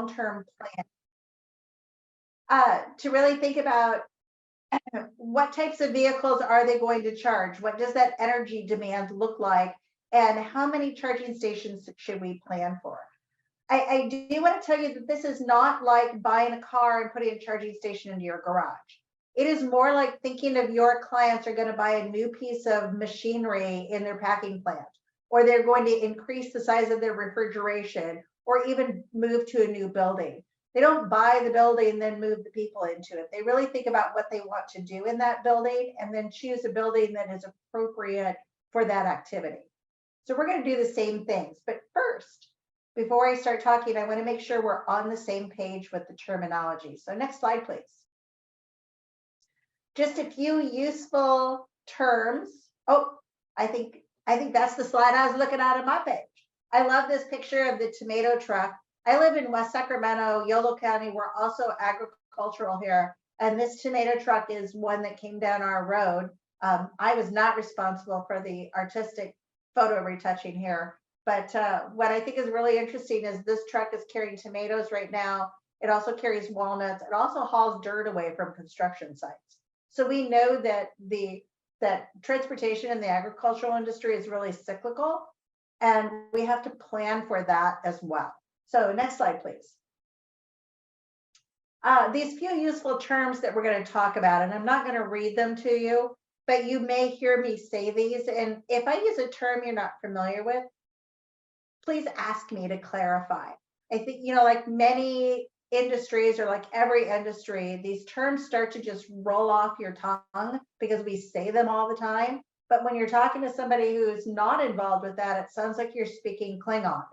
long-term plan to really think about what types of vehicles are they going to charge? What does that energy demand look like? And how many charging stations should we plan for? I do want to tell you that this is not like buying a car and putting a charging station into your garage. It is more like thinking of your clients are going to buy a new piece of machinery in their packing plant, or they're going to increase the size of their refrigeration, or even move to a new building. They don't buy the building and then move the people into it. They really think about what they want to do in that building and then choose a building that is appropriate for that activity. So we're going to do the same things. But first, before I start talking, I want to make sure we're on the same page with the terminology. So next slide, please. Just a few useful terms. Oh, I think that's the slide I was looking at on my page. I love this picture of the tomato truck. I live in West Sacramento, Yolo County. We're also agricultural here. And this tomato truck is one that came down our road. I was not responsible for the artistic photo retouching here. But what I think is really interesting is this truck is carrying tomatoes right now. It also carries walnuts. It also hauls dirt away from construction sites. So we know that that transportation in the agricultural industry is really cyclical, and we have to plan for that as well. So next slide, please. These few useful terms that we're going to talk about, and I'm not going to read them to you, but you may hear me say these. And if I use a term you're not familiar with, please ask me to clarify. I think, like many industries, or like every industry, these terms start to just roll off your tongue because we say them all the time. But when you're talking to somebody who's not involved with that, it sounds like you're speaking Klingon.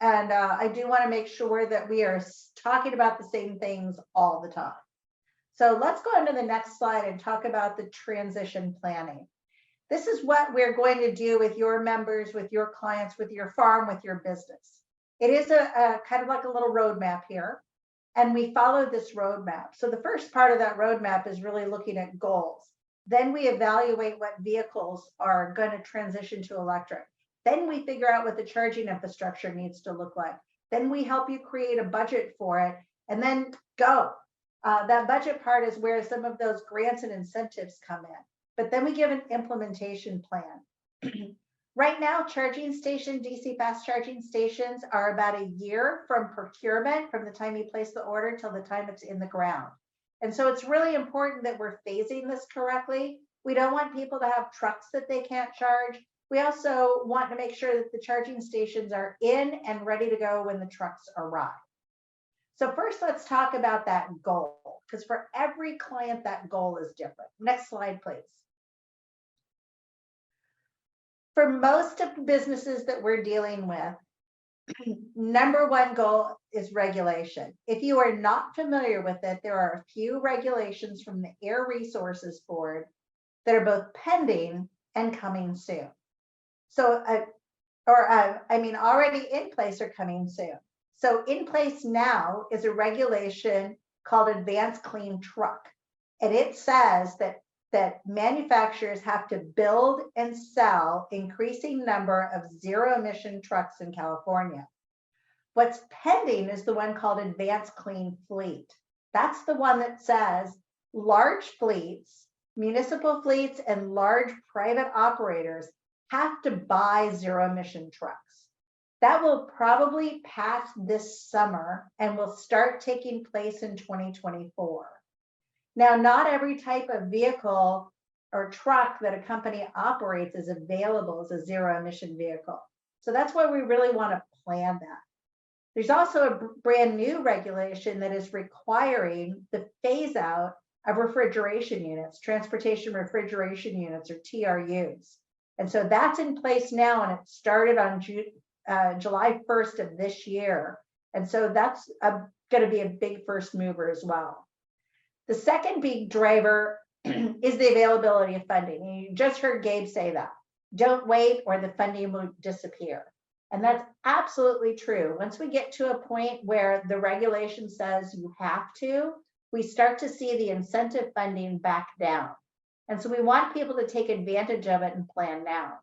And I do want to make sure that we are talking about the same things all the time. So let's go on to the next slide and talk about the transition planning. This is what we're going to do with your members, with your clients, with your farm, with your business. It is a kind of like a little roadmap here, and we follow this roadmap. So the first part of that roadmap is really looking at goals. Then we evaluate what vehicles are going to transition to electric. Then we figure out what the charging infrastructure needs to look like. Then we help you create a budget for it, and then go. That budget part is where some of those grants and incentives come in. But then we give an implementation plan. Right now, DC fast charging stations are about a year from procurement, from the time you place the order till the time it's in the ground. And so it's really important that we're phasing this correctly. We don't want people to have trucks that they can't charge. We also want to make sure that the charging stations are in and ready to go when the trucks arrive. So first, let's talk about that goal, because for every client, that goal is different. Next slide, please. For most of the businesses that we're dealing with, number one goal is regulation. If you are not familiar with it, there are a few regulations from the Air Resources Board that are both pending and coming soon. So, already in place or coming soon. So in place now is a regulation called Advanced Clean Truck. And it says that manufacturers have to build and sell increasing number of zero emission trucks in California. What's pending is the one called Advanced Clean Fleet. That's the one that says large fleets, municipal fleets, and large private operators have to buy zero emission trucks. That will probably pass this summer and will start taking place in 2024. Now, not every type of vehicle or truck that a company operates is available as a zero emission vehicle. So that's why we really want to plan that. There's also a brand new regulation that is requiring the phase out of refrigeration units, transportation refrigeration units, or TRUs. And so that's in place now, and it started on July 1st of this year. And so that's going to be a big first mover as well. The second big driver is the availability of funding. And you just heard Gabe say that. Don't wait or the funding will disappear. And that's absolutely true. Once we get to a point where the regulation says you have to, we start to see the incentive funding back down. And so we want people to take advantage of it and plan now.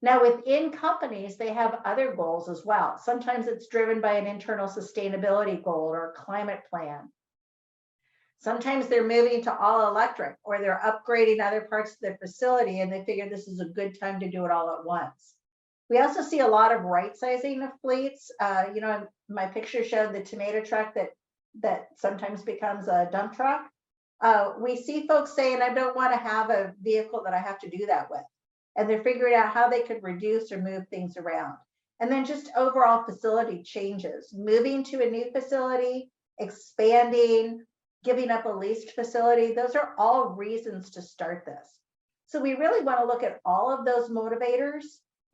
Now, within companies, they have other goals as well. Sometimes it's driven by an internal sustainability goal or a climate plan. Sometimes they're moving to all electric or they're upgrading other parts of their facility and they figure this is a good time to do it all at once. We also see a lot of right sizing of fleets. My picture showed the tomato truck that sometimes becomes a dump truck. We see folks saying, I don't want to have a vehicle that I have to do that with. And they're figuring out how they could reduce or move things around. And then just overall facility changes, moving to a new facility, expanding, giving up a leased facility. Those are all reasons to start this. So we really want to look at all of those motivators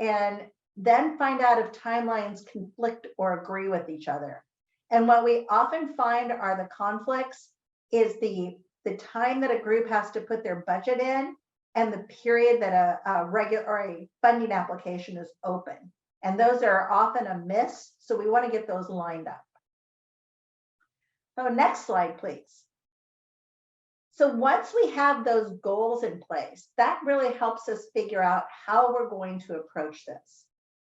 and then find out if timelines conflict or agree with each other. And what we often find are the conflicts is the time that a group has to put their budget in and the period that a regular or a funding application is open. And those are often a miss. So we want to get those lined up. So next slide, please. So once we have those goals in place, that really helps us figure out how we're going to approach this.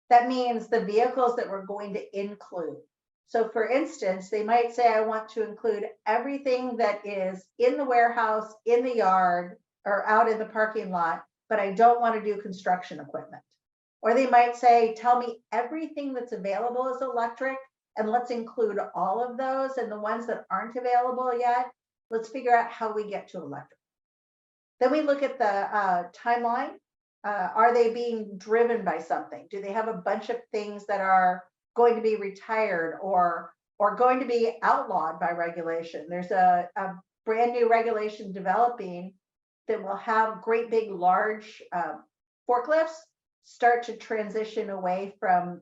That means the vehicles that we're going to include. So for instance, they might say, I want to include everything that is in the warehouse, in the yard, or out in the parking lot, but I don't want to do construction equipment. Or they might say, tell me everything that's available is electric, and let's include all of those, and the ones that aren't available yet, let's figure out how we get to electric. Then we look at the timeline. Are they being driven by something? Do they have a bunch of things that are going to be retired or going to be outlawed by regulation? There's a brand new regulation developing that will have great big large forklifts start to transition away from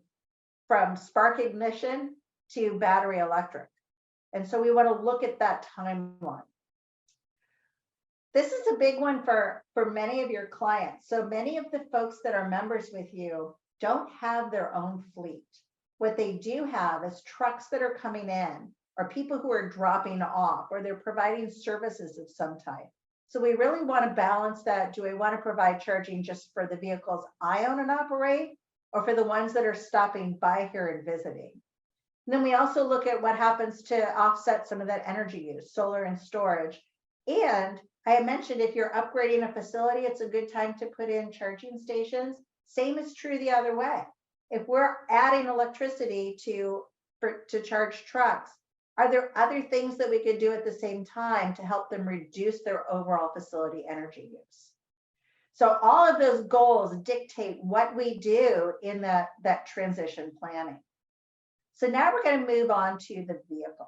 spark ignition to battery electric. And so we want to look at that timeline. This is a big one for many of your clients. So many of the folks that are members with you don't have their own fleet. What they do have is trucks that are coming in or people who are dropping off or they're providing services of some type. So we really want to balance that. Do I want to provide charging just for the vehicles I own and operate or for the ones that are stopping by here and visiting? And then we also look at what happens to offset some of that energy use, solar and storage. And I mentioned if you're upgrading a facility, it's a good time to put in charging stations. Same is true the other way. If we're adding electricity to charge trucks, are there other things that we could do at the same time to help them reduce their overall facility energy use? So all of those goals dictate what we do in that transition planning. So now we're going to move on to the vehicles.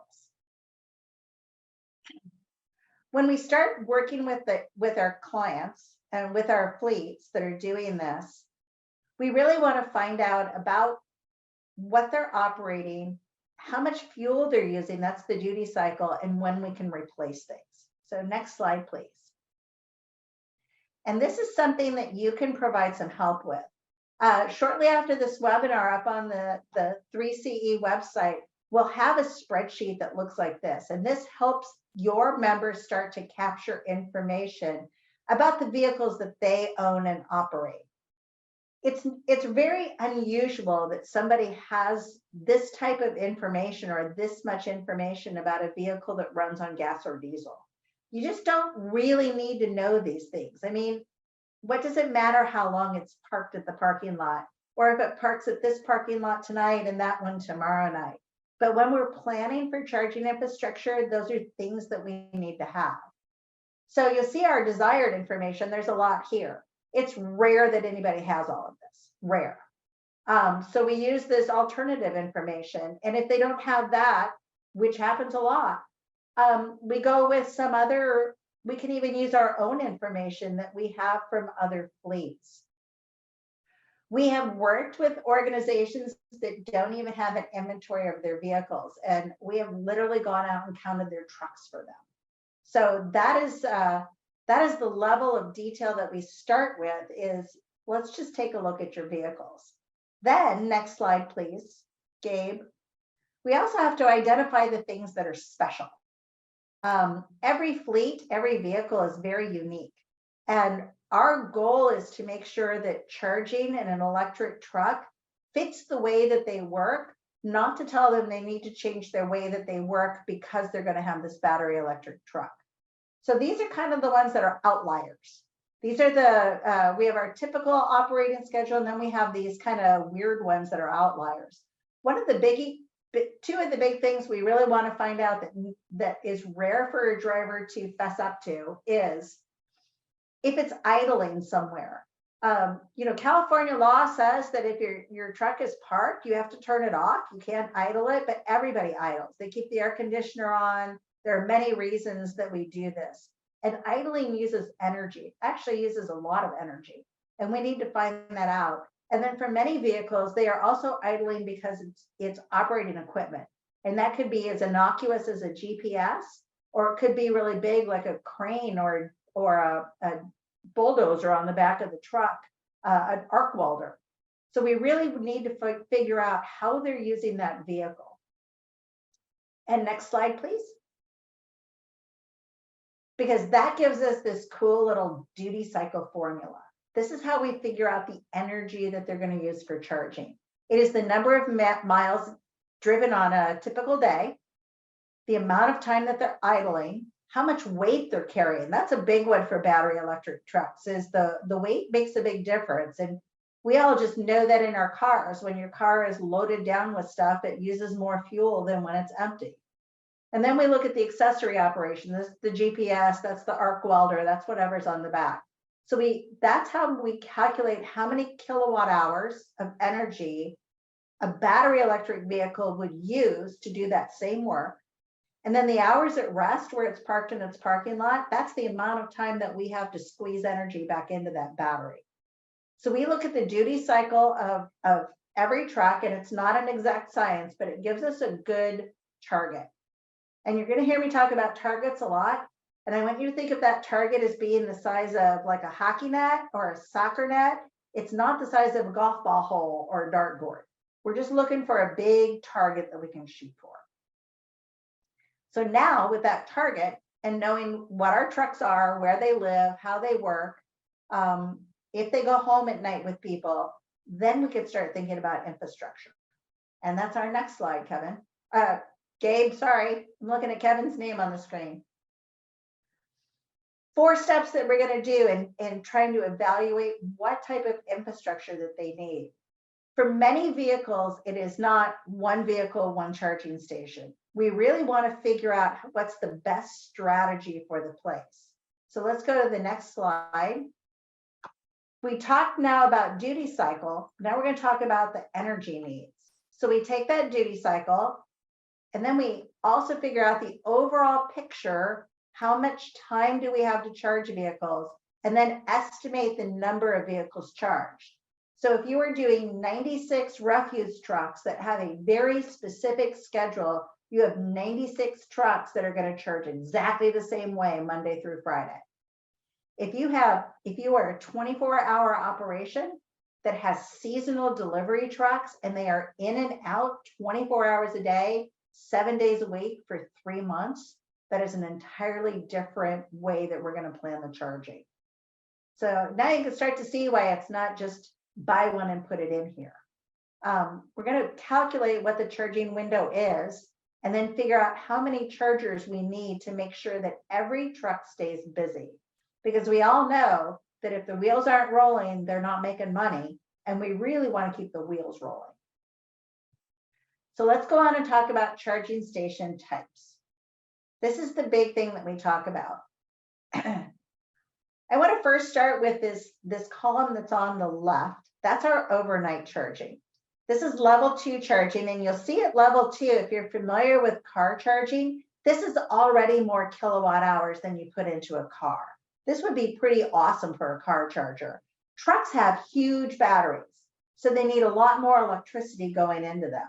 When we start working with our clients and with our fleets that are doing this, we really want to find out about what they're operating, how much fuel they're using, that's the duty cycle, and when we can replace things. So next slide, please. And this is something that you can provide some help with. Shortly after this webinar up on the 3CE website, we'll have a spreadsheet that looks like this. And this helps your members start to capture information about the vehicles that they own and operate. It's very unusual that somebody has this type of information or this much information about a vehicle that runs on gas or diesel. You just don't really need to know these things. I mean, what does it matter how long it's parked at the parking lot, or if it parks at this parking lot tonight and that one tomorrow night? But when we're planning for charging infrastructure, those are things that we need to have. So you'll see our desired information. There's a lot here. It's rare that anybody has all of this, rare. So we use this alternative information. And if they don't have that, which happens a lot, we go with some other. We can even use our own information that we have from other fleets. We have worked with organizations that don't even have an inventory of their vehicles, and we have literally gone out and counted their trucks for them. So that is the level of detail that we start with. Is let's just take a look at your vehicles. Then next slide, please, Gabe. We also have to identify the things that are special. Every fleet, every vehicle is very unique. And our goal is to make sure that charging in an electric truck fits the way that they work, not to tell them they need to change their way that they work because they're going to have this battery electric truck. So these are kind of the ones that are outliers. These are the, we have our typical operating schedule, and then we have these kind of weird ones that are outliers. One of the two of the big things we really want to find out that is rare for a driver to fess up to is if it's idling somewhere. California law says that if your truck is parked, you have to turn it off. You can't idle it, but everybody idles. They keep the air conditioner on. There are many reasons that we do this. And idling uses energy, actually uses a lot of energy. And we need to find that out. And then for many vehicles, they are also idling because it's operating equipment. And that could be as innocuous as a GPS, or it could be really big, like a crane or a bulldozer on the back of the truck, an arc welder. So we really need to figure out how they're using that vehicle. And next slide, please. Because that gives us this cool little duty cycle formula. This is how we figure out the energy that they're going to use for charging. It is the number of miles driven on a typical day, the amount of time that they're idling, how much weight they're carrying. That's a big one for battery electric trucks, is the weight makes a big difference. And we all just know that in our cars, when your car is loaded down with stuff, it uses more fuel than when it's empty. And then we look at the accessory operation. This is the GPS, that's the arc welder, that's whatever's on the back. So that's how we calculate how many kilowatt hours of energy a battery electric vehicle would use to do that same work. And then the hours at rest where it's parked in its parking lot, that's the amount of time that we have to squeeze energy back into that battery. So we look at the duty cycle of every truck, and it's not an exact science, but it gives us a good target. And you're going to hear me talk about targets a lot. And I want you to think of that target as being the size of like a hockey net or a soccer net. It's not the size of a golf ball hole or a dartboard. We're just looking for a big target that we can shoot for. So now with that target and knowing what our trucks are, where they live, how they work, if they go home at night with people, then we could start thinking about infrastructure. And that's our next slide, Kevin. Gabe, sorry, I'm looking at Kevin's name on the screen. 4 steps that we're going to do in trying to evaluate what type of infrastructure that they need. For many vehicles, it is not one vehicle, one charging station. We really want to figure out what's the best strategy for the place. So let's go to the next slide. We talked now about duty cycle. Now we're going to talk about the energy needs. So we take that duty cycle, and then we also figure out the overall picture. How much time do we have to charge vehicles? And then estimate the number of vehicles charged. So if you were doing 96 refuse trucks that have a very specific schedule, you have 96 trucks that are going to charge exactly the same way Monday through Friday. If you are a 24-hour operation that has seasonal delivery trucks and they are in and out 24 hours a day, 7 days a week for 3 months, that is an entirely different way that we're going to plan the charging. So now you can start to see why it's not just buy one and put it in here. We're going to calculate what the charging window is and then figure out how many chargers we need to make sure that every truck stays busy. Because we all know that if the wheels aren't rolling, they're not making money, and we really want to keep the wheels rolling. So let's go on and talk about charging station types. This is the big thing that we talk about. I want to first start with this column that's on the left. That's our overnight charging. This is level 2 charging, and you'll see at level 2, if you're familiar with car charging, this is already more kilowatt hours than you put into a car. This would be pretty awesome for a car charger. Trucks have huge batteries, so they need a lot more electricity going into them.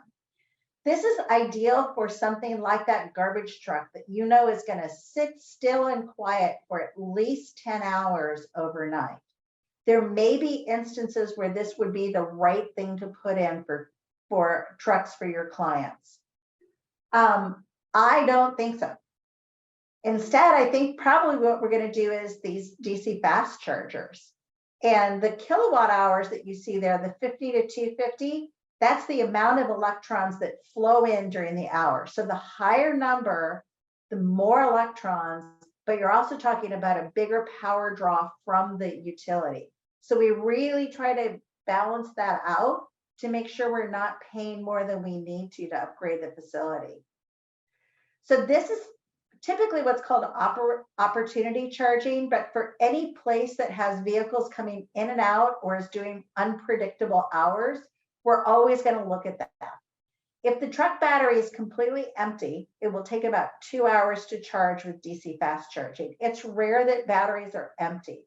This is ideal for something like that garbage truck that you know is going to sit still and quiet for at least 10 hours overnight. There may be instances where this would be the right thing to put in for trucks for your clients. I don't think so. Instead, I think probably what we're going to do is these DC fast chargers. And the kilowatt hours that you see there, the 50 to 250, that's the amount of electrons that flow in during the hour. So the higher number, the more electrons, but you're also talking about a bigger power draw from the utility. So we really try to balance that out to make sure we're not paying more than we need to upgrade the facility. So this is typically what's called opportunity charging, but for any place that has vehicles coming in and out or is doing unpredictable hours, we're always going to look at that. If the truck battery is completely empty, it will take about 2 hours to charge with DC fast charging. It's rare that batteries are empty.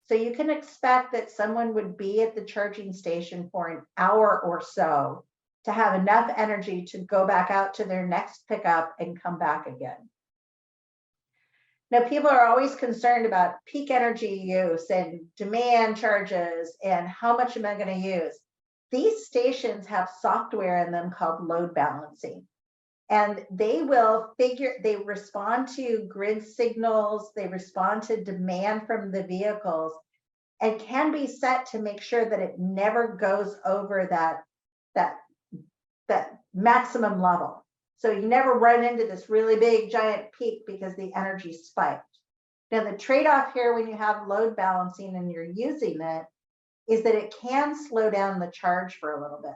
So you can expect that someone would be at the charging station for an hour or so to have enough energy to go back out to their next pickup and come back again. Now, people are always concerned about peak energy use and demand charges and how much am I going to use. These stations have software in them called load balancing. And they respond to grid signals, they respond to demand from the vehicles, and can be set to make sure that it never goes over that maximum level. So you never run into this really big giant peak because the energy spiked. Now the trade-off here when you have load balancing and you're using it is that it can slow down the charge for a little bit.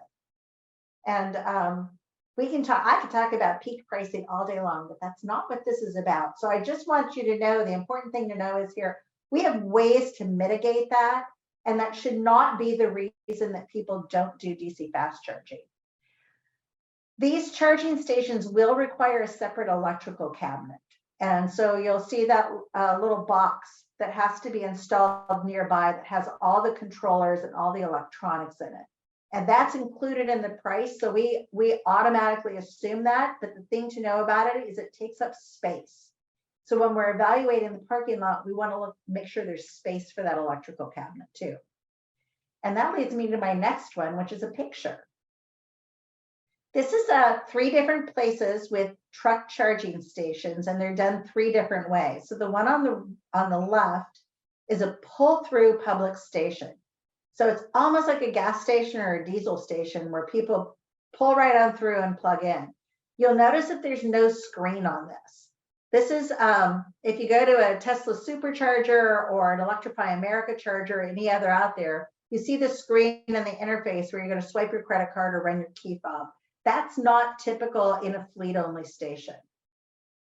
And I could talk about peak pricing all day long, but that's not what this is about. So I just want you to know the important thing to know is here, we have ways to mitigate that. And that should not be the reason that people don't do DC fast charging. These charging stations will require a separate electrical cabinet. And so you'll see that little box that has to be installed nearby that has all the controllers and all the electronics in it. And that's included in the price. So we automatically assume that, but the thing to know about it is it takes up space. So when we're evaluating the parking lot, we want to make sure there's space for that electrical cabinet too. And that leads me to my next one, which is a picture. This is 3 different places with truck charging stations, and they're done 3 different ways. So the one on the left is a pull-through public station. So it's almost like a gas station or a diesel station where people pull right on through and plug in. You'll notice that there's no screen on this. This is, if you go to a Tesla supercharger or an Electrify America charger or any other out there, you see the screen and the interface where you're going to swipe your credit card or run your key fob. That's not typical in a fleet-only station.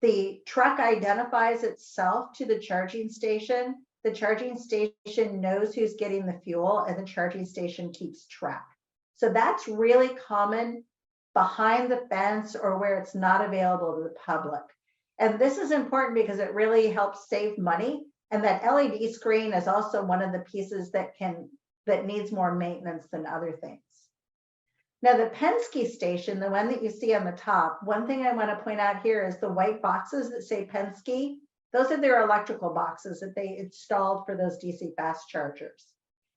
The truck identifies itself to the charging station. The charging station knows who's getting the fuel, and the charging station keeps track. So that's really common behind the fence or where it's not available to the public. And this is important because it really helps save money. And that LED screen is also one of the pieces that needs more maintenance than other things. Now the Penske station, the one that you see on the top, one thing I want to point out here is the white boxes that say Penske. Those are their electrical boxes that they installed for those DC fast chargers.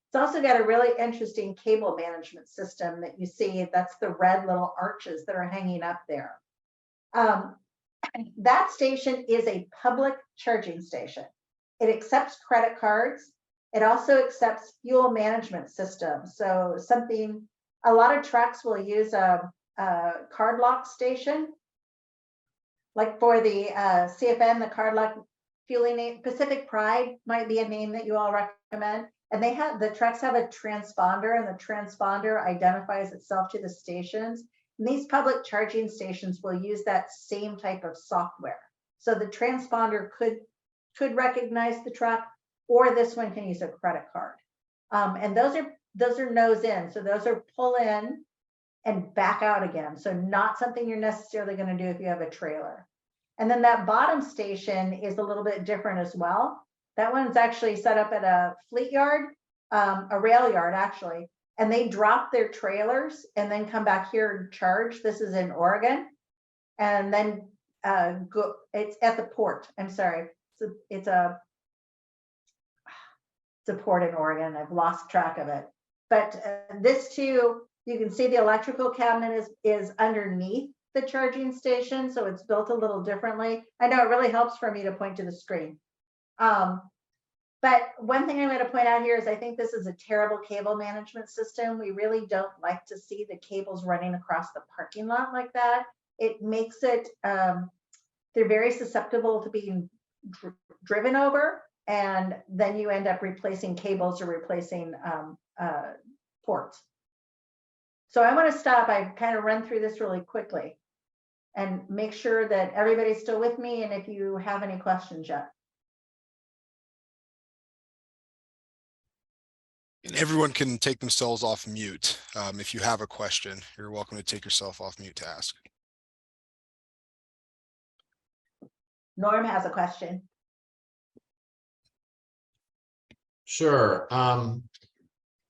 It's also got a really interesting cable management system that you see. That's the red little arches that are hanging up there. That station is a public charging station. It accepts credit cards. It also accepts fuel management systems. So a lot of trucks will use a card lock station. Like for the CFN, the card lock fueling, Pacific Pride might be a name that you all recommend. And the trucks have a transponder, and the transponder identifies itself to the stations. And these public charging stations will use that same type of software. So the transponder could recognize the truck, or this one can use a credit card. And those are nose in. So those are pull in and back out again. So not something you're necessarily going to do if you have a trailer. And then that bottom station is a little bit different as well. That one's actually set up at a fleet yard, a rail yard actually, and they drop their trailers and then come back here and charge. This is in Oregon. And then it's at the port. I'm sorry. It's a port in Oregon. I've lost track of it. But this too, you can see the electrical cabinet is underneath the charging station, so it's built a little differently. I know it really helps for me to point to the screen. But one thing I'm going to point out here is I think this is a terrible cable management system. We really don't like to see the cables running across the parking lot like that. It makes it, they're very susceptible to being driven over, and then you end up replacing cables or replacing ports. So I want to stop. I kind of run through this really quickly and make sure that everybody's still with me, and if you have any questions yet. And everyone can take themselves off mute. If you have a question, you're welcome to take yourself off mute to ask. Norm has a question. Sure.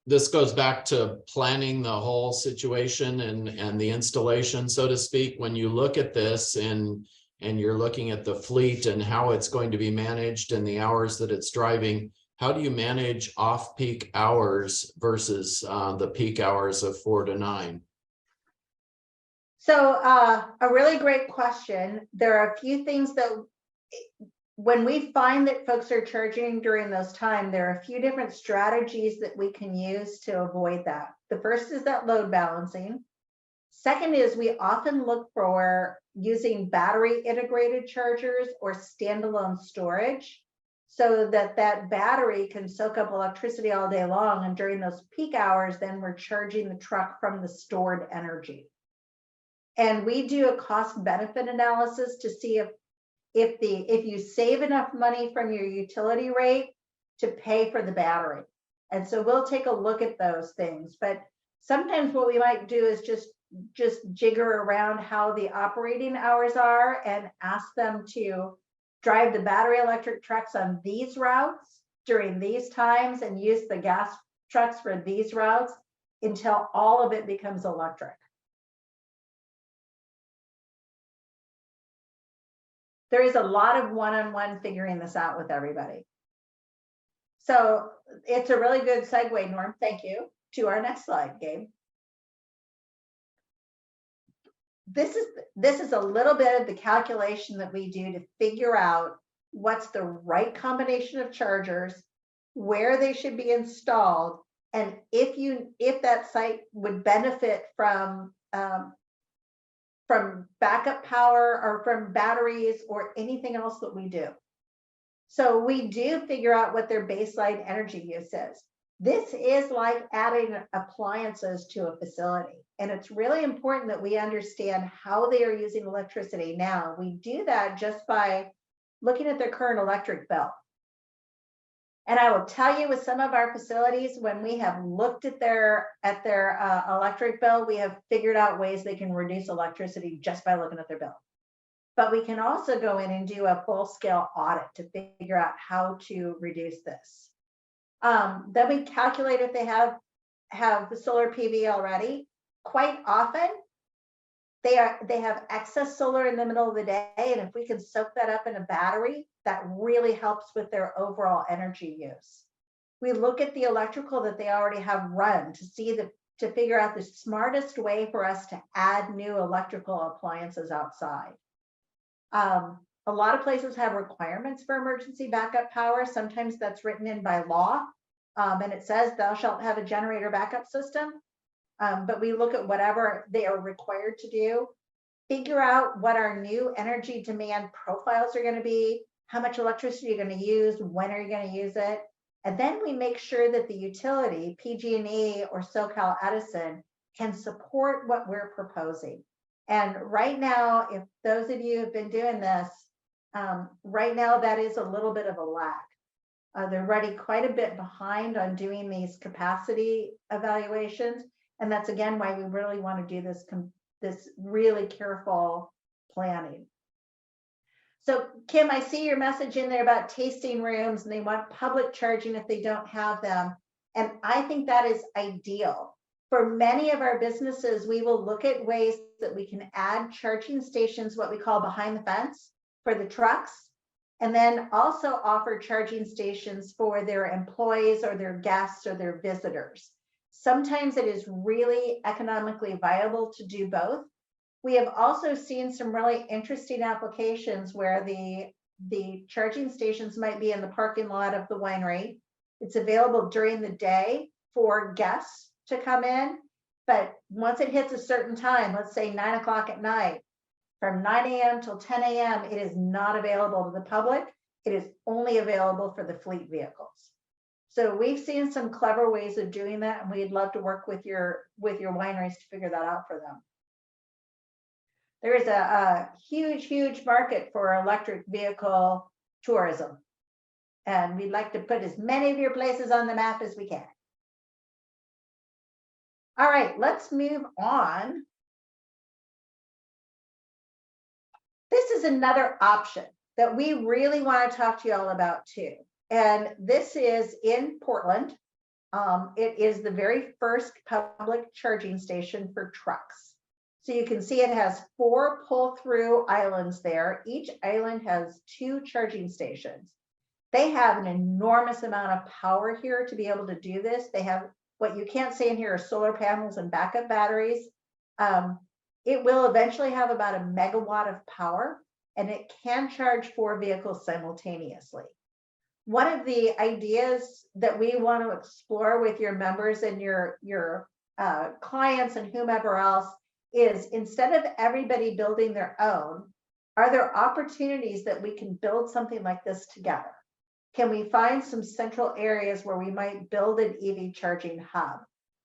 This goes back to planning the whole situation and the installation, so to speak. When you look at this and you're looking at the fleet and how it's going to be managed and the hours that it's driving, how do you manage off-peak hours versus the peak hours of 4 to 9? So a really great question. There are a few things that when we find that folks are charging during those times, there are a few different strategies that we can use to avoid that. The first is that load balancing. Second is we often look for using battery integrated chargers or standalone storage so that that battery can soak up electricity all day long. And during those peak hours, then we're charging the truck from the stored energy. And we do a cost benefit analysis to see if you save enough money from your utility rate to pay for the battery. And so we'll take a look at those things. But sometimes what we might do is just jigger around how the operating hours are and ask them to drive the battery electric trucks on these routes during these times and use the gas trucks for these routes until all of it becomes electric. There is a lot of one-on-one figuring this out with everybody. So it's a really good segue, Norm, thank you, to our next slide, Gabe. This is a little bit of the calculation that we do to figure out what's the right combination of chargers, where they should be installed, and if that site would benefit from backup power or from batteries or anything else that we do. So we do figure out what their baseline energy use is. This is like adding appliances to a facility. And it's really important that we understand how they are using electricity now. We do that just by looking at their current electric bill. And I will tell you, with some of our facilities, when we have looked at their electric bill, we have figured out ways they can reduce electricity just by looking at their bill. But we can also go in and do a full-scale audit to figure out how to reduce this. Then we calculate if they have the solar PV already. Quite often, they have excess solar in the middle of the day, and if we can soak that up in a battery, that really helps with their overall energy use. We look at the electrical that they already have run to figure out the smartest way for us to add new electrical appliances outside. A lot of places have requirements for emergency backup power. Sometimes that's written in by law, and it says thou shalt have a generator backup system. But we look at whatever they are required to do, figure out what our new energy demand profiles are going to be, how much electricity you're going to use, when are you going to use it, and then we make sure that the utility, PG&E or SoCal Edison, can support what we're proposing. And right now, if those of you have been doing this, right now that is a little bit of a lag. They're running quite a bit behind on doing these capacity evaluations. And that's again why we really want to do this really careful planning. So Kim, I see your message in there about tasting rooms, and they want public charging if they don't have them. And I think that is ideal. For many of our businesses, we will look at ways that we can add charging stations, what we call behind the fence, for the trucks, and then also offer charging stations for their employees or their guests or their visitors. Sometimes it is really economically viable to do both. We have also seen some really interesting applications where the charging stations might be in the parking lot of the winery. It's available during the day for guests to come in, but once it hits a certain time, let's say 9 o'clock at night, from 9 a.m. till 10 a.m., it is not available to the public. It is only available for the fleet vehicles. So we've seen some clever ways of doing that, and we'd love to work with your wineries to figure that out for them. There is a huge market for electric vehicle tourism, and we'd like to put as many of your places on the map as we can. All right, let's move on. This is another option that we really want to talk to you all about too. And this is in Portland. It is the very first public charging station for trucks. So you can see it has 4 pull-through islands there. Each island has 2 charging stations. They have an enormous amount of power here to be able to do this. They have, what you can't see in here are solar panels and backup batteries. It will eventually have about 1 megawatt of power, and it can charge 4 vehicles simultaneously. One of the ideas that we want to explore with your members and your clients and whomever else is, instead of everybody building their own, are there opportunities that we can build something like this together? Can we find some central areas where we might build an EV charging hub?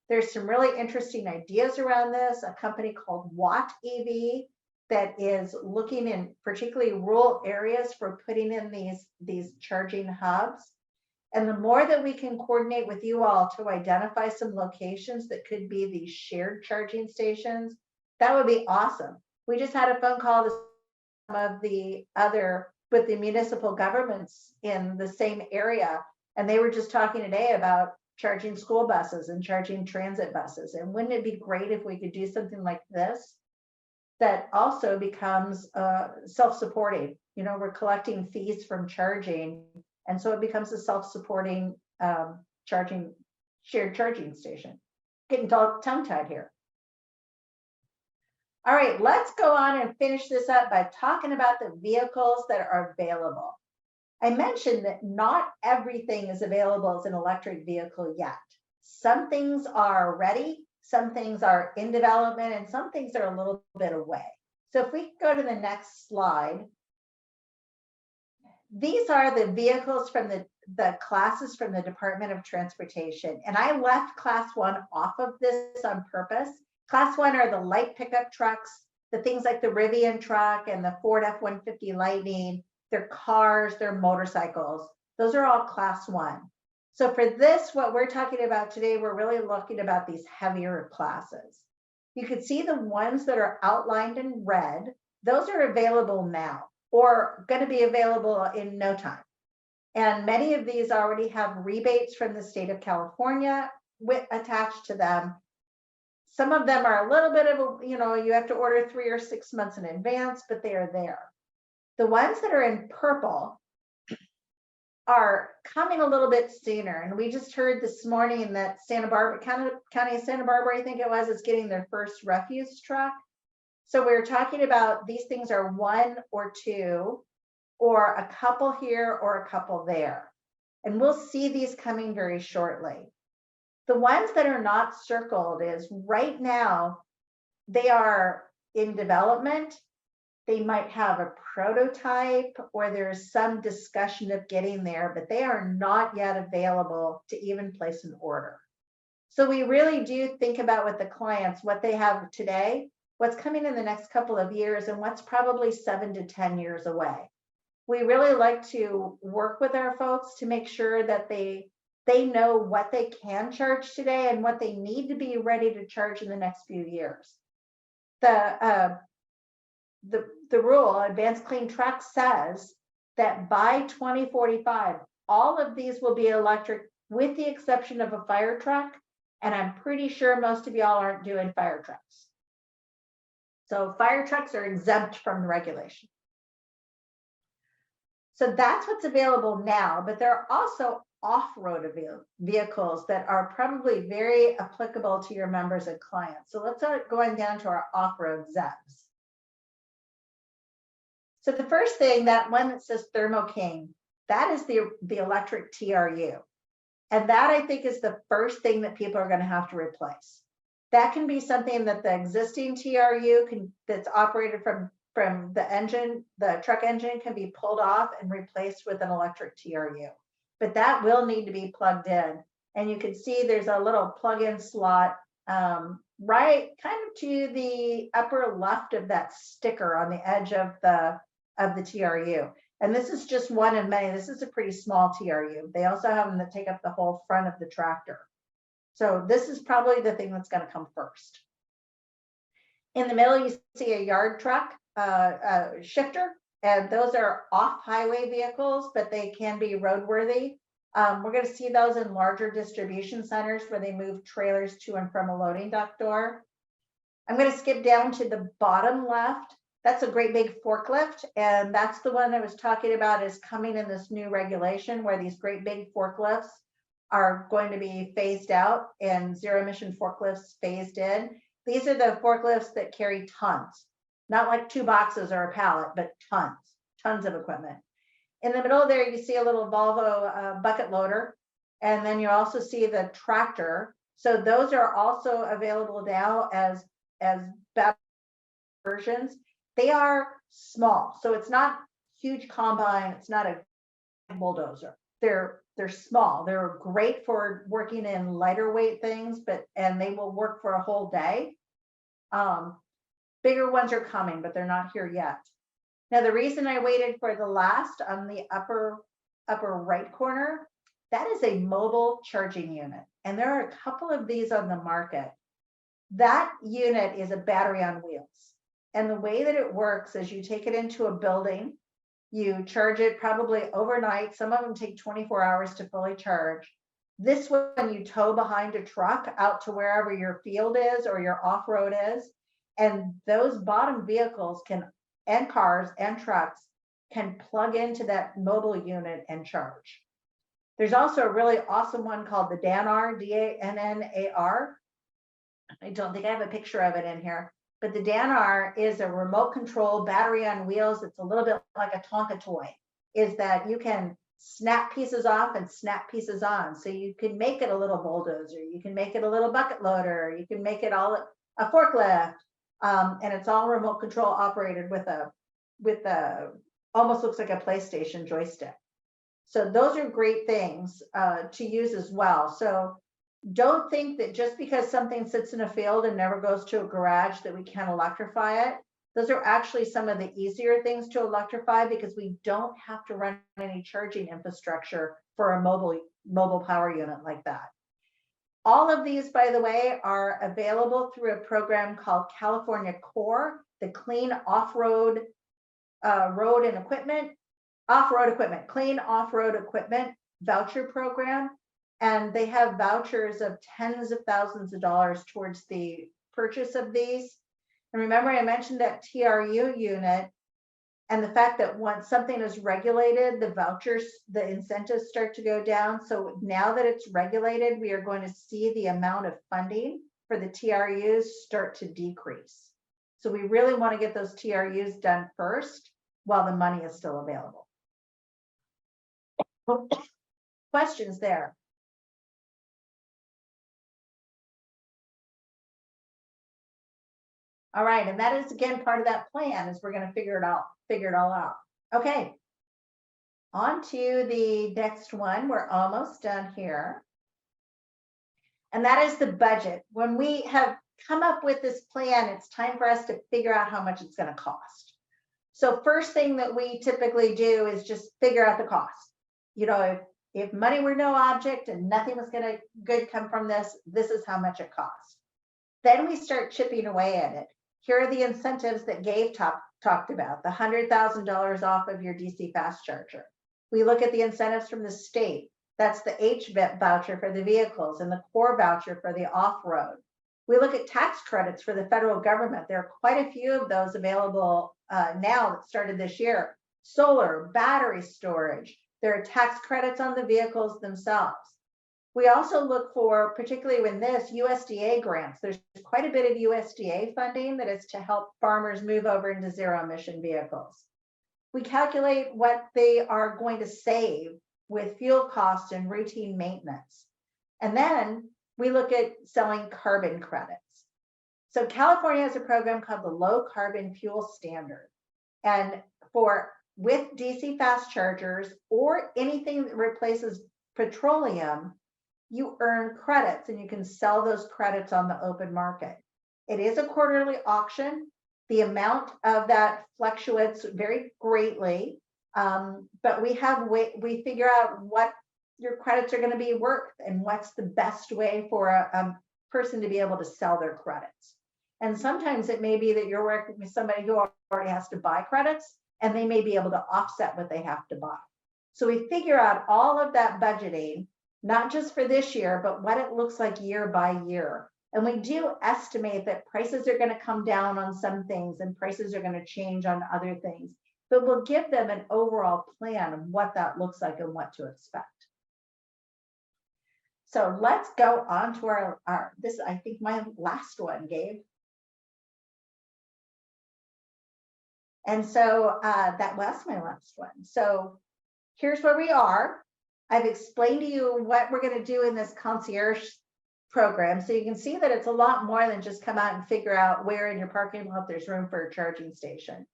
There's some really interesting ideas around this. A company called Watt EV that is looking in particularly rural areas for putting in these charging hubs. And the more that we can coordinate with you all to identify some locations that could be these shared charging stations, that would be awesome. We just had a phone call with some of the municipal governments in the same area, and they were just talking today about charging school buses and charging transit buses. And wouldn't it be great if we could do something like this that also becomes self-supporting? You know, we're collecting fees from charging, and so it becomes a self-supporting shared charging station. Getting tongue-tied here. All right, let's go on and finish this up by talking about the vehicles that are available. I mentioned that not everything is available as an electric vehicle yet. Some things are ready, some things are in development, and some things are a little bit away. So if we go to the next slide, these are the vehicles from the classes from the Department of Transportation. And I left Class 1 off of this on purpose. Class 1 are the light pickup trucks, the things like the Rivian truck and the Ford F-150 Lightning. They're cars, they're motorcycles. Those are all Class 1. So for this, what we're talking about today, we're really looking about these heavier classes. You can see the ones that are outlined in red. Those are available now or going to be available in no time. And many of these already have rebates from the state of California attached to them. Some of them are a little bit of a, you have to order 3 or 6 months in advance, but they are there. The ones that are in purple are coming a little bit sooner. And we just heard this morning that Santa Barbara, County of Santa Barbara, I think it was, is getting their first refuse truck. So we're talking about these things are 1 or 2, or a couple here or a couple there. And we'll see these coming very shortly. The ones that are not circled is right now, they are in development. They might have a prototype or there's some discussion of getting there, but they are not yet available to even place an order. So we really do think about with the clients, what they have today, what's coming in the next couple of years, and what's probably 7 to 10 years away. We really like to work with our folks to make sure that they know what they can charge today and what they need to be ready to charge in the next few years. The rule, Advanced Clean Trucks, says that by 2045, all of these will be electric with the exception of a fire truck. And I'm pretty sure most of y'all aren't doing fire trucks. So fire trucks are exempt from the regulation. So that's what's available now, but there are also off-road vehicles that are probably very applicable to your members and clients. So let's start going down to our off-road ZEBs. So the first thing, that one that says Thermo King, that is the electric TRU. And that, I think, is the first thing that people are going to have to replace. That can be something that the existing TRU that's operated from the engine, the truck engine, can be pulled off and replaced with an electric TRU. But that will need to be plugged in. And you can see there's a little plug-in slot right kind of to the upper left of that sticker on the edge of the TRU. And this is just one of many. This is a pretty small TRU. They also have them that take up the whole front of the tractor. So this is probably the thing that's going to come first. In the middle, you see a yard truck, shifter, and those are off-highway vehicles, but they can be roadworthy. We're going to see those in larger distribution centers where they move trailers to and from a loading dock door. I'm going to skip down to the bottom left. That's a great big forklift, and that's the one I was talking about is coming in this new regulation where these great big forklifts are going to be phased out and zero emission forklifts phased in. These are the forklifts that carry tons, not like 2 boxes or a pallet, but tons of equipment. In the middle there, you see a little Volvo bucket loader, and then you also see the tractor. So those are also available now as battery versions. They are small, so it's not huge combine. It's not a bulldozer. They're small. They're great for working in lighter weight things, and they will work for a whole day. Bigger ones are coming, but they're not here yet. Now, the reason I waited for the last on the upper right corner, that is a mobile charging unit, and there are a couple of these on the market. That unit is a battery on wheels. And the way that it works is you take it into a building, you charge it probably overnight. Some of them take 24 hours to fully charge. This one you tow behind a truck out to wherever your field is or your off-road is. And those bottom vehicles and cars and trucks can plug into that mobile unit and charge. There's also a really awesome one called the DANNAR, D-A-N-N-A-R. I don't think I have a picture of it in here. But the DANNAR is a remote control battery on wheels. It's a little bit like a Tonka toy, is that you can snap pieces off and snap pieces on. So you can make it a little bulldozer, you can make it a little bucket loader, you can make it all a forklift. And it's all remote control operated with a almost looks like a PlayStation joystick. So those are great things to use as well. So don't think that just because something sits in a field and never goes to a garage that we can't electrify it. Those are actually some of the easier things to electrify because we don't have to run any charging infrastructure for a mobile power unit like that. All of these, by the way, are available through a program called California CORE, the Clean Off-Road Clean Off-Road Equipment Voucher Program. And they have vouchers of tens of thousands of dollars towards the purchase of these. And remember, I mentioned that TRU unit and the fact that once something is regulated, the vouchers, the incentives start to go down. So now that it's regulated, we are going to see the amount of funding for the TRUs start to decrease. So we really want to get those TRUs done first while the money is still available. Questions there? All right, and that is again part of that plan is we're going to figure it all out. Okay, on to the next one. We're almost done here. And that is the budget. When we have come up with this plan, it's time for us to figure out how much it's going to cost. So first thing that we typically do is just figure out the cost. You know, if money were no object and nothing was going to good come from this, this is how much it costs. Then we start chipping away at it. Here are the incentives that Gabe talked about, the $100,000 off of your DC fast charger. We look at the incentives from the state. That's the HVIP voucher for the vehicles and the CORE voucher for the off-road. We look at tax credits for the federal government. There are quite a few of those available now that started this year. Solar, battery storage. There are tax credits on the vehicles themselves. We also look for, particularly in this, USDA grants. There's quite a bit of USDA funding that is to help farmers move over into zero emission vehicles. We calculate what they are going to save with fuel costs and routine maintenance. And then we look at selling carbon credits. So California has a program called the Low Carbon Fuel Standard. And with DC fast chargers or anything that replaces petroleum, you earn credits and you can sell those credits on the open market. It is a quarterly auction. The amount of that fluctuates very greatly, but we figure out what your credits are going to be worth and what's the best way for a person to be able to sell their credits. And sometimes it may be that you're working with somebody who already has to buy credits, and they may be able to offset what they have to buy. So we figure out all of that budgeting, not just for this year, but what it looks like year by year. And we do estimate that prices are going to come down on some things and prices are going to change on other things, but we'll give them an overall plan of what that looks like and what to expect. So let's go on to this, I think my last one, Gabe. And so that was my last one. So here's where we are. I've explained to you what we're going to do in this concierge program. So you can see that it's a lot more than just come out and figure out where in your parking lot there's room for a charging station.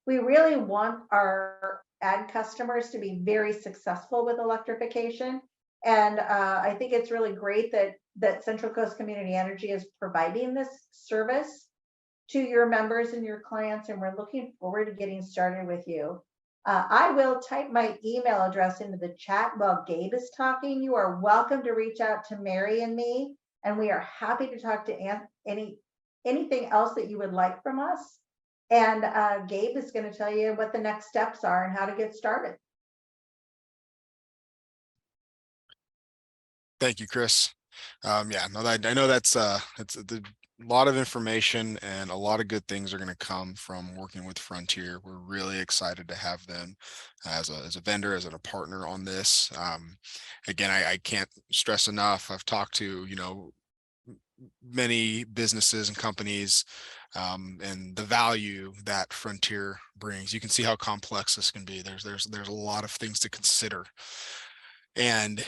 We really want our ag customers to be very successful with electrification. And I think it's really great that Central Coast Community Energy is providing this service to your members and your clients, and we're looking forward to getting started with you. I will type my email address into the chat while Gabe is talking. You are welcome to reach out to Mary and me, and we are happy to talk to anything else that you would like from us. And Gabe is going to tell you what the next steps are and how to get started. Thank you, Chris. Yeah, no, I know that's it's a lot of information, and a lot of good things are going to come from working with Frontier. We're really excited to have them as a vendor, as a partner on this. Again, I can't stress enough. I've talked to, many businesses and companies, and the value that Frontier brings. You can see how complex this can be. There's a lot of things to consider, and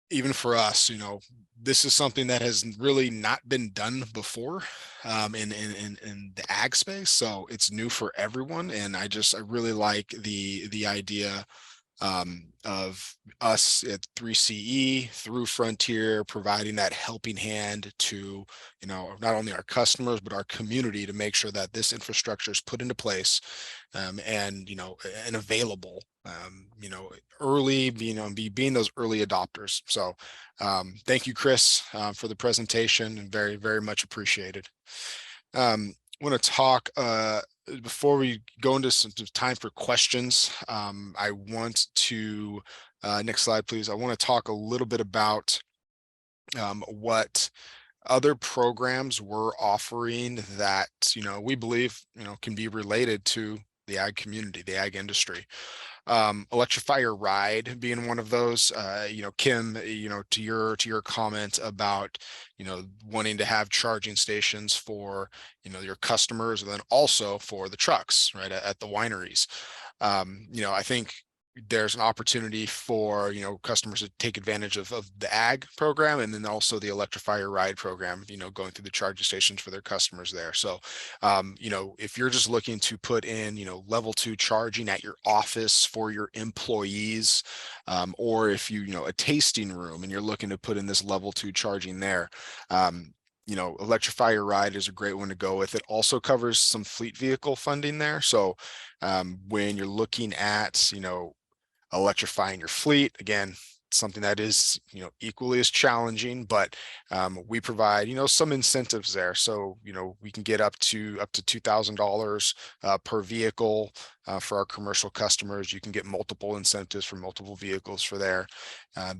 even for us, this is something that has really not been done before in the ag space. So it's new for everyone. And I really like the idea of us at 3CE through Frontier providing that helping hand to, not only our customers, but our community to make sure that this infrastructure is put into place and available, early, being those early adopters. So thank you, Chris, for the presentation, and very, very much appreciated. I want to talk before we go into some time for questions. I want to, next slide, please. I want to talk a little bit about what other programs we're offering that, we believe, can be related to the ag community, the ag industry. Electrify Your Ride being one of those. Kim, to your comment about wanting to have charging stations for your customers, and then also for the trucks right at the wineries. I think there's an opportunity for customers to take advantage of the ag program, and then also the Electrify Your Ride program, going through the charging stations for their customers there. So if you're just looking to put in level 2 charging at your office for your employees, or if a tasting room and you're looking to put in this level 2 charging there, Electrify Your Ride is a great one to go with. It also covers some fleet vehicle funding there. So when you're looking at electrifying your fleet, again, something that is equally as challenging, but we provide some incentives there. So we can get up to $2,000 per vehicle for our commercial customers. You can get multiple incentives for multiple vehicles for there.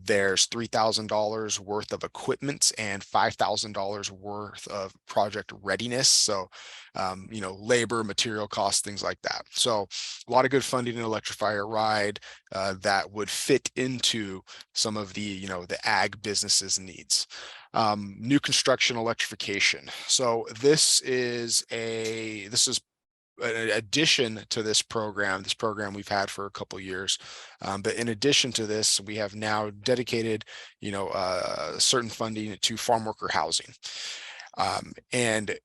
There's $3,000 worth of equipment and $5,000 worth of project readiness. So labor, material costs, things like that. So a lot of good funding in Electrify Your Ride that would fit into some of the the ag businesses needs. New construction electrification. So this is an addition to this program we've had for a couple years, but in addition to this, we have now dedicated, certain funding to farm worker housing. And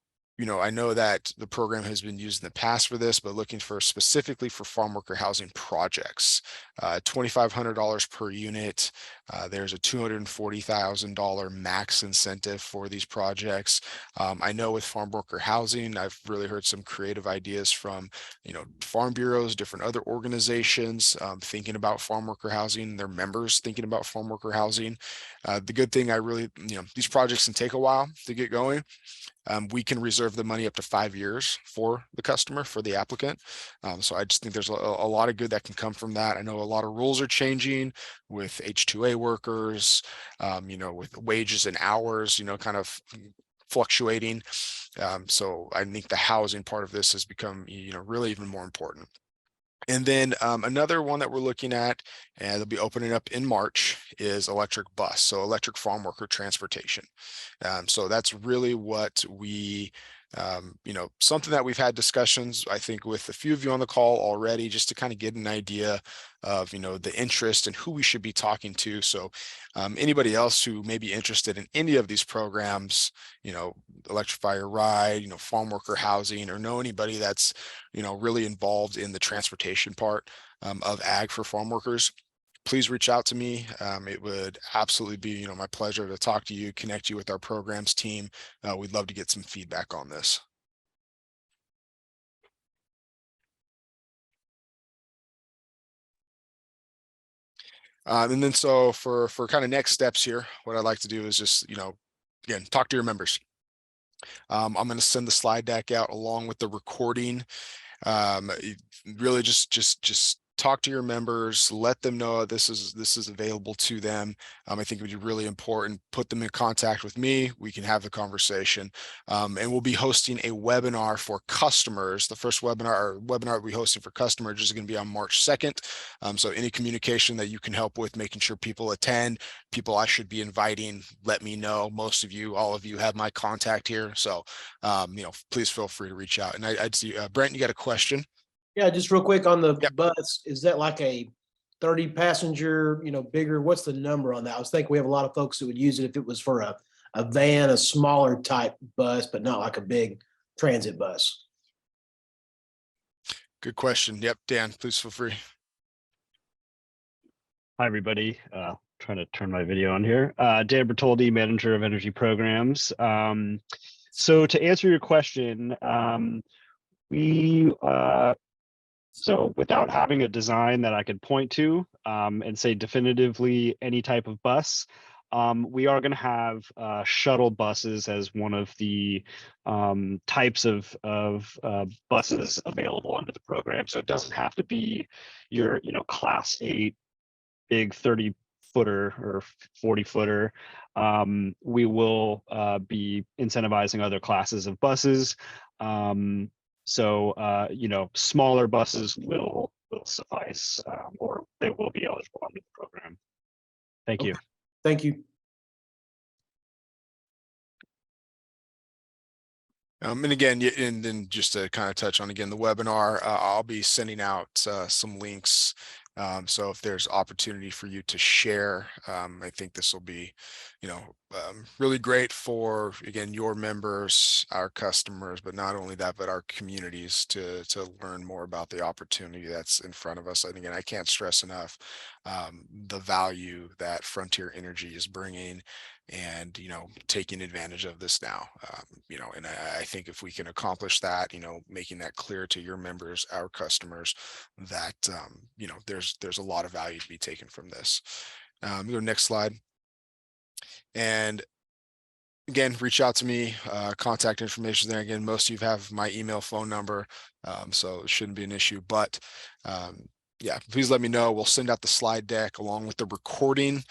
I know that the program has been used in the past for this, but looking for specifically for farm worker housing projects, $2,500 per unit. There's a $240,000 max incentive for these projects. I know with farm worker housing, I've really heard some creative ideas from, farm bureaus, different other organizations, thinking about farm worker housing, their members thinking about farm worker housing. The good thing these projects can take a while to get going. We can reserve the money up to 5 years for the customer, for the applicant. So I just think there's a lot of good that can come from that. I know a lot of rules are changing with H-2A workers, with wages and hours, kind of fluctuating. So I think the housing part of this has become, really even more important. And then another one that we're looking at, and they'll be opening up in March, is electric bus, so electric farm worker transportation. So that's really what we, something that we've had discussions, I think, with a few of you on the call already, just to kind of get an idea of, the interest and who we should be talking to. So anybody else who may be interested in any of these programs, Electrify Your Ride, farm worker housing, or know anybody that's, really involved in the transportation part of ag for farm workers, please reach out to me. It would absolutely be, my pleasure to talk to you, connect you with our programs team. We'd love to get some feedback on this. And then so for kind of next steps here, what I'd like to do is just, again, talk to your members. I'm going to send the slide deck out along with the recording. Really just talk to your members, let them know this is available to them. I think it would be really important. Put them in contact with me. We can have the conversation. And we'll be hosting a webinar for customers. The first webinar we'll be hosting for customers is going to be on March 2nd. So any communication that you can help with, making sure people attend, people I should be inviting, let me know. Most of you, all of you have my contact here. So, please feel free to reach out. And I'd see, Brent, you got a question? Yeah, just real quick on the Yep. bus, is that like a 30 passenger, bigger? What's the number on that? I was thinking we have a lot of folks that would use it if it was for a van, a smaller type bus, but not like a big transit bus. Good question. Yep, Dan, please feel free. Hi, everybody. Trying to turn my video on here. Dan Bertoldi, Manager of Energy Programs. So to answer your question, so without having a design that I could point to and say definitively any type of bus, we are going to have shuttle buses as one of the types of buses available under the program. So it doesn't have to be your class 8 big 30-footer or 40-footer. We will be incentivizing other classes of buses. So smaller buses will suffice, or they will be eligible under the program. Thank you. Thank you. And again, and then just to kind of touch on again the webinar, I'll be sending out some links. So if there's opportunity for you to share, I think this will be, really great for, again, your members, our customers, but not only that, but our communities to learn more about the opportunity that's in front of us. I think, and I can't stress enough the value that Frontier Energy is bringing, and taking advantage of this now. And I think if we can accomplish that, making that clear to your members, our customers, that there's a lot of value to be taken from this. Go next slide. And again, reach out to me. Contact information there. Again, most of you have my email, phone number, so it shouldn't be an issue. But yeah, please let me know. We'll send out the slide deck along with the recording.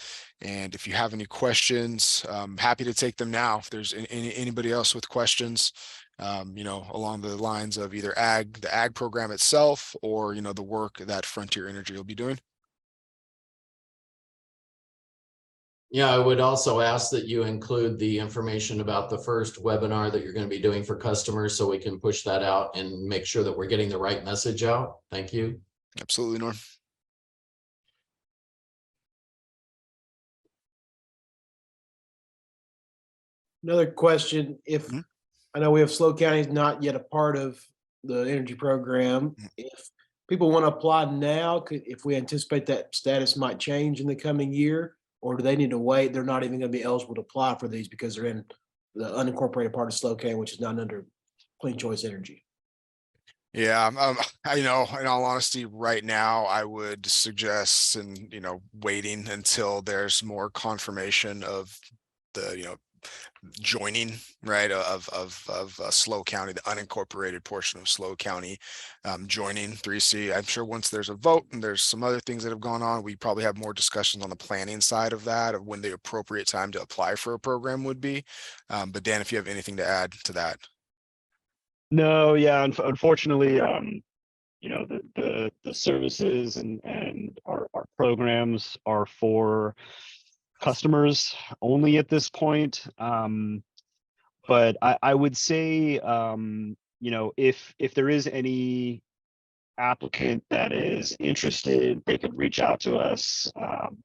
And if you have any questions, I'm happy to take them now. If there's anybody else with questions, along the lines of either the ag program itself, or, the work that Frontier Energy will be doing. Yeah, I would also ask that you include the information about the first webinar that you're going to be doing for customers so we can push that out and make sure that we're getting the right message out. Thank you. Absolutely, Norm. Another question, if, Mhm. I know we have SLO County is not yet a part of the energy program. Mhm. If people want to apply now, if we anticipate that status might change in the coming year, or do they need to wait? They're not even going to be eligible to apply for these because they're in the unincorporated part of SLO County, which is not under Clean Choice Energy. Yeah, I know, in all honesty, right now, I would suggest and, waiting until there's more confirmation of the, joining, right, of SLO County, the unincorporated portion of SLO County, joining 3C. I'm sure once there's a vote and there's some other things that have gone on, we probably have more discussions on the planning side of that, of when the appropriate time to apply for a program would be. But Dan, if you have anything to add to that. No, yeah, unfortunately, the services and our programs are for customers only at this point. But I would say, if there is any applicant that is interested, they could reach out to us,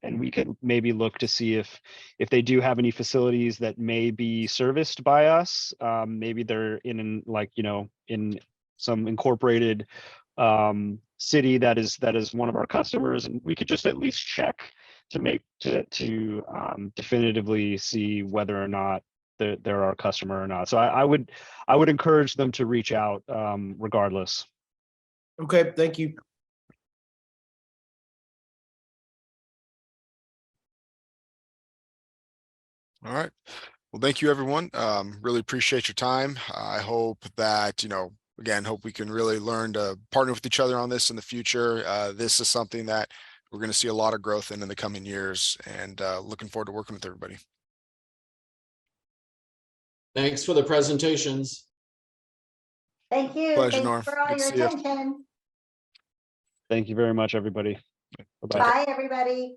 and we could maybe look to see if they do have any facilities that may be serviced by us. Maybe they're in in some incorporated city that is one of our customers, and we could just at least check to definitively see whether or not they're our customer or not. So I would encourage them to reach out regardless. Okay, thank you. All right. Well, thank you, everyone. Really appreciate your time. I hope that, again, hope we can really learn to partner with each other on this in the future. This is something that we're going to see a lot of growth in the coming years, and looking forward to working with everybody. Thanks for the presentations. Thank you. Pleasure, Thanks Norm. for all Good to your see you. attention. Thank you very much, everybody. Bye-bye. Bye, everybody.